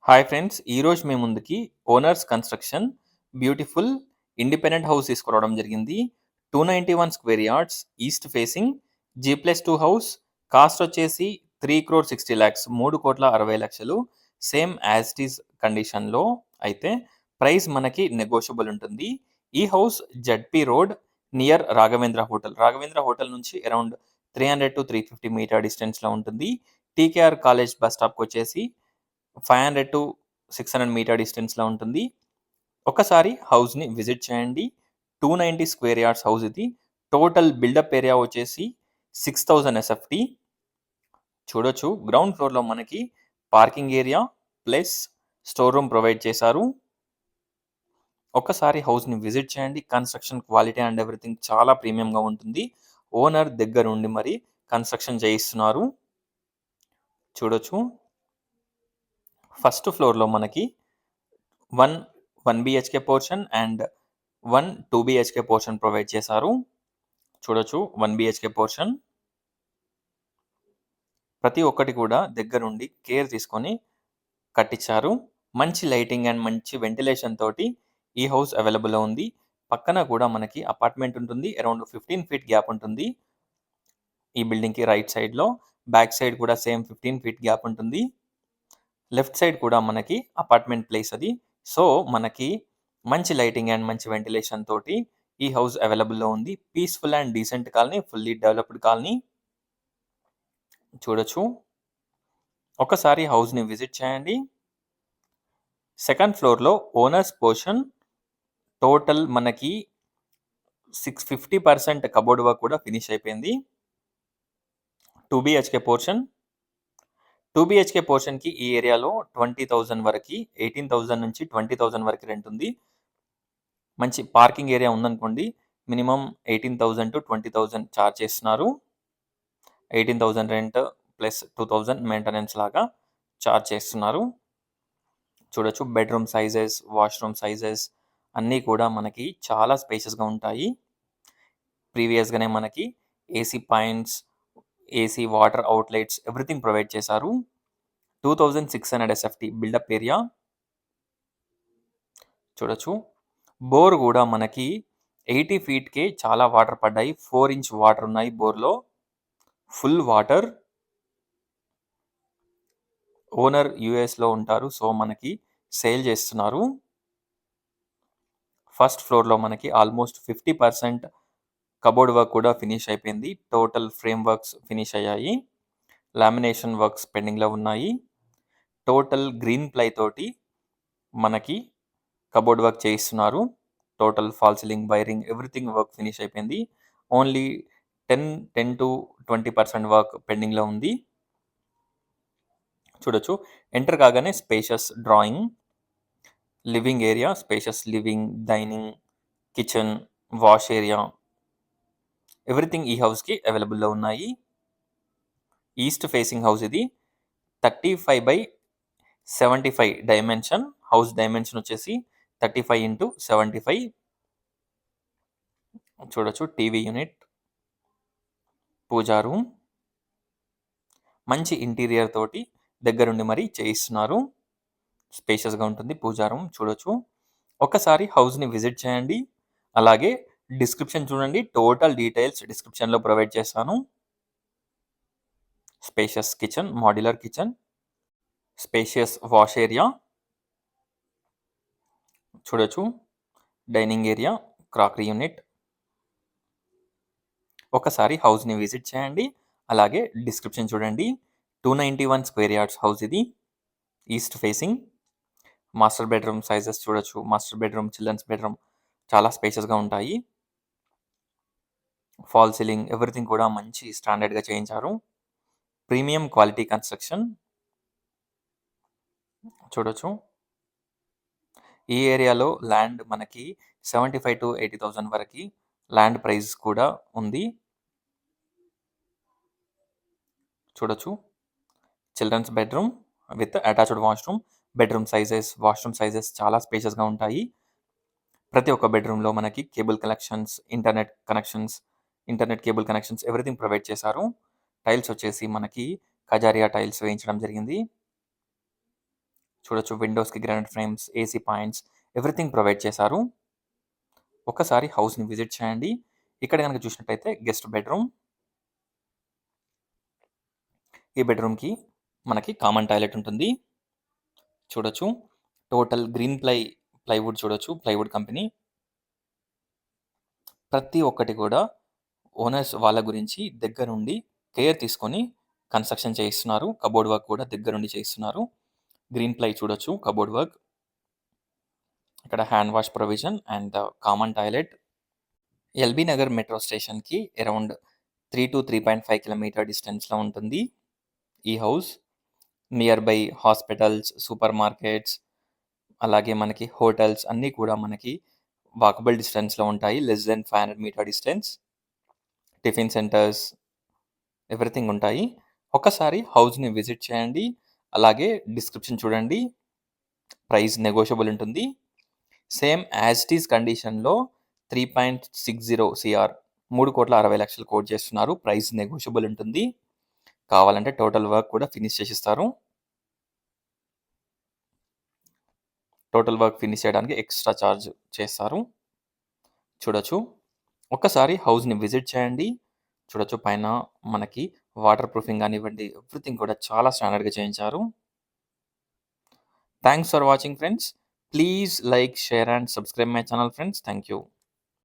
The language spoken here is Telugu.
హాయ్ ఫ్రెండ్స్, ఈరోజు మీ ముందుకి owners construction beautiful independent house తీసుకురావడం జరిగింది. 291 square yards, east facing, G+2 house. Cost వచ్చేసి 3,60,00,000, 3,60,00,000. సేమ్ యాజ్ ఇట్ ఈస్ కండిషన్లో అయితే ప్రైస్ మనకి నెగోషియబుల్ ఉంటుంది. ఈ house ZP road near Raghavendra hotel నుంచి అరౌండ్ 300 to 350 మీటర్ డిస్టెన్స్లో ఉంటుంది. టీకేఆర్ కాలేజ్ బస్ స్టాప్కి వచ్చేసి 500 to 600 మీటర్ డిస్టెన్స్లో ఉంటుంది. ఒకసారి హౌస్ని విజిట్ చేయండి. 290 స్క్వేర్ యార్డ్స్ హౌస్ ఇది. టోటల్ బిల్డప్ ఏరియా వచ్చేసి 6,000 SFT. చూడొచ్చు, గ్రౌండ్ ఫ్లోర్లో మనకి parking area plus store room provide చేశారు. ఒకసారి హౌస్ని విజిట్ చేయండి. కన్స్ట్రక్షన్ క్వాలిటీ అండ్ ఎవ్రీథింగ్ చాలా ప్రీమియంగా ఉంటుంది. ఓనర్ దగ్గర ఉండి మరి కన్స్ట్రక్షన్ చేయిస్తున్నారు. చూడొచ్చు, ఫస్ట్ ఫ్లోర్లో మనకి 1 BHK portion and 2 BHK portion provide చేశారు. చూడొచ్చు, 1 BHK పోర్షన్. ప్రతి ఒక్కటి కూడా దగ్గరుండి కేర్ తీసుకొని కట్టించారు. మంచి లైటింగ్ అండ్ మంచి వెంటిలేషన్ తోటి ఈ హౌస్ అవైలబుల్లో ఉంది. పక్కన కూడా మనకి అపార్ట్మెంట్ ఉంటుంది. అరౌండ్ 15 feet గ్యాప్ ఉంటుంది ఈ బిల్డింగ్కి రైట్ సైడ్లో. బ్యాక్ సైడ్ కూడా సేమ్ 15 feet గ్యాప్ ఉంటుంది. లెఫ్ట్ సైడ్ కూడా మనకి అపార్ట్మెంట్ ప్లేస్ అది. సో మనకి మంచి లైటింగ్ అండ్ మంచి వెంటిలేషన్ తోటి ఈ హౌస్ అవైలబుల్లో ఉంది. Peaceful and decent colony, fully developed colony. చూడొచ్చు, ఒకసారి హౌస్ని విజిట్ చేయండి. సెకండ్ ఫ్లోర్లో ఓనర్స్ పోర్షన్ టోటల్ మనకి 50% కబోర్డ్ వర్క్ కూడా ఫినిష్ అయిపోయింది. 2 BHK పోర్షన్. 2 BHK పోర్షన్కి ఈ ఏరియాలో 20,000 వరకు, 18,000 నుంచి 20,000 వరకు రెంట్ ఉంది. మంచి పార్కింగ్ ఏరియా ఉందనుకోండి, మినిమం 18,000 to 20,000 ఛార్జ్ చేస్తున్నారు. 18,000 రెంట్ ప్లస్ 2,000 మెయింటెనెన్స్ లాగా ఛార్జ్ చేస్తున్నారు. చూడొచ్చు, బెడ్రూమ్ సైజెస్, వాష్రూమ్ సైజెస్ అన్నీ కూడా మనకి చాలా స్పేషియస్గా ఉంటాయి. ప్రీవియస్గానే మనకి AC points, AC water outlets everything provide చేశారు. 2,600 SFT బిల్డప్ ఏరియా. చూడొచ్చు, బోర్ కూడా మనకి 80 feetకే చాలా వాటర్ పడ్డాయి. 4 inch వాటర్ ఉన్నాయి బోర్లో, ఫుల్ వాటర్. ఓనర్ యుఎస్లో ఉంటారు, సో మనకి సేల్ చేస్తున్నారు. ఫస్ట్ ఫ్లోర్లో మనకి ఆల్మోస్ట్ 50% కబోర్డ్ వర్క్ కూడా ఫినిష్ అయిపోయింది. టోటల్ ఫ్రేమ్ వర్క్స్ ఫినిష్ అయ్యాయి. లామినేషన్ వర్క్స్ పెండింగ్లో ఉన్నాయి. టోటల్ గ్రీన్ ప్లై తోటి మనకి కబోర్డ్ వర్క్ చేయిస్తున్నారు. Total fall ceiling, wiring everything work finish అయిపోయింది. ఓన్లీ 10 to 20% వర్క్ పెండింగ్లో ఉంది. చూడొచ్చు, ఎంటర్ కాగానే spacious drawing, living area, spacious living, dining, kitchen, wash area everything ఈ హౌస్కి అవైలబుల్లో ఉన్నాయి. ఈస్ట్ ఫేసింగ్ హౌస్ ఇది. 35/75 డైమెన్షన్. హౌస్ డైమెన్షన్ వచ్చేసి 35x75. చూడొచ్చు, టీవీ యూనిట్, పూజా రూమ్, మంచి ఇంటీరియర్ తోటి దగ్గరుండి మరి చేయిస్తున్నారు. స్పేషియస్గా ఉంటుంది పూజా రూమ్. చూడొచ్చు, ఒకసారి హౌస్ని విజిట్ చేయండి. అలాగే డిస్క్రిప్షన్ చూడండి, టోటల్ డీటెయిల్స్ డిస్క్రిప్షన్లో ప్రొవైడ్ చేస్తాను. Spacious kitchen, modular kitchen, spacious wash area. చూడొచ్చు, డైనింగ్ ఏరియా, క్రాకరీ యూనిట్. ఒకసారి హౌస్ని విజిట్ చేయండి. అలాగే డిస్క్రిప్షన్ చూడండి. 291 స్క్వేర్ యార్డ్స్ హౌస్ ఇది. East facing. Master bedroom sizes చూడొచ్చు. మాస్టర్ బెడ్రూమ్, చిల్డ్రన్స్ బెడ్రూమ్ చాలా స్పేషియస్గా ఉంటాయి. ఫాల్ సీలింగ్ ఎవ్రీథింగ్ కూడా మంచి స్టాండర్డ్గా చేయించారు. Premium quality construction. చూడొచ్చు, ఈ ఏరియాలో ల్యాండ్ మనకి 75 to 80,000 వరకు ల్యాండ్ ప్రైస్ కూడా ఉంది. చూడొచ్చు, children's bedroom with attached washroom. Bedroom sizes, washroom sizes చాలా స్పేషియస్గా ఉంటాయి. ప్రతి ఒక్క బెడ్రూమ్లో మనకి cable connections, internet cable connections everything provide చేశారు. టైల్స్ వచ్చేసి మనకి కజారియా టైల్స్ వేయించడం జరిగింది. చూడొచ్చు విండోస్‌కి granite frames, AC points everything provide చేశారు. ఒక్కసారి హౌస్‌ని విజిట్ చేయండి. ఇక్కడ గనక చూసినట్టయితే గెస్ట్ బెడ్‌రూమ్. ఈ బెడ్‌రూమ్‌కి మనకి కామన్ టాయిలెట్ ఉంటుంది. చూడొచ్చు. టోటల్ గ్రీన్ ప్లైవుడ్ చూడొచ్చు. Plywood company. ప్రతి ఒక్కటి కూడా ఓనర్స్ వాళ్ళ గురించి దగ్గరుండి కేర్ తీసుకొని కన్‌స్ట్రక్షన్ చేయిస్తున్నారు. కబోర్డ్ వర్క్ కూడా దగ్గరుండి చేయిస్తున్నారు. గ్రీన్ ప్లై చూడొచ్చు. Cupboard work. ఇక్కడ hand wash provision and common toilet. LB Nagar metro స్టేషన్‌కి అరౌండ్ 3-3.5 కిలోమీటర్ డిస్టెన్స్‌లో ఉంటుంది ఈ house. Nearby hospitals, super markets, అలాగే మనకి హోటల్స్ అన్నీ కూడా మనకి వాకబుల్ డిస్టెన్స్‌లో ఉంటాయి. Less than 500 metre distance. Tiffin centres everything ఉంటాయి. ఒక్కసారి హౌస్‌ని విజిట్ చేయండి. అలాగే డిస్క్రిప్షన్ చూడండి. ప్రైస్ నెగోషియబుల్ ఉంటుంది. సేమ్ యాజ్ ఇట్ ఈజ్ కండిషన్‌లో 3.60 సీఆర్ 3,60,00,000 కోట్ చేస్తున్నారు. ప్రైస్ నెగోషియబుల్ ఉంటుంది. కావాలంటే టోటల్ వర్క్ కూడా ఫినిష్ చేసిస్తారు. టోటల్ వర్క్ ఫినిష్ చేయడానికి ఎక్స్ట్రా చార్జ్ చేస్తారు. చూడొచ్చు. ఒక్కసారి హౌస్‌ని విజిట్ చేయండి. చూడొచ్చు పైన మనకి వాటర్ ప్రూఫింగ్ గానివ్వండి, ఎవ్రీథింగ్ కూడా చాలా స్టాండర్డ్‌గా చేయించారు. Thanks for watching friends. Please like, share and subscribe my channel friends. Thank you.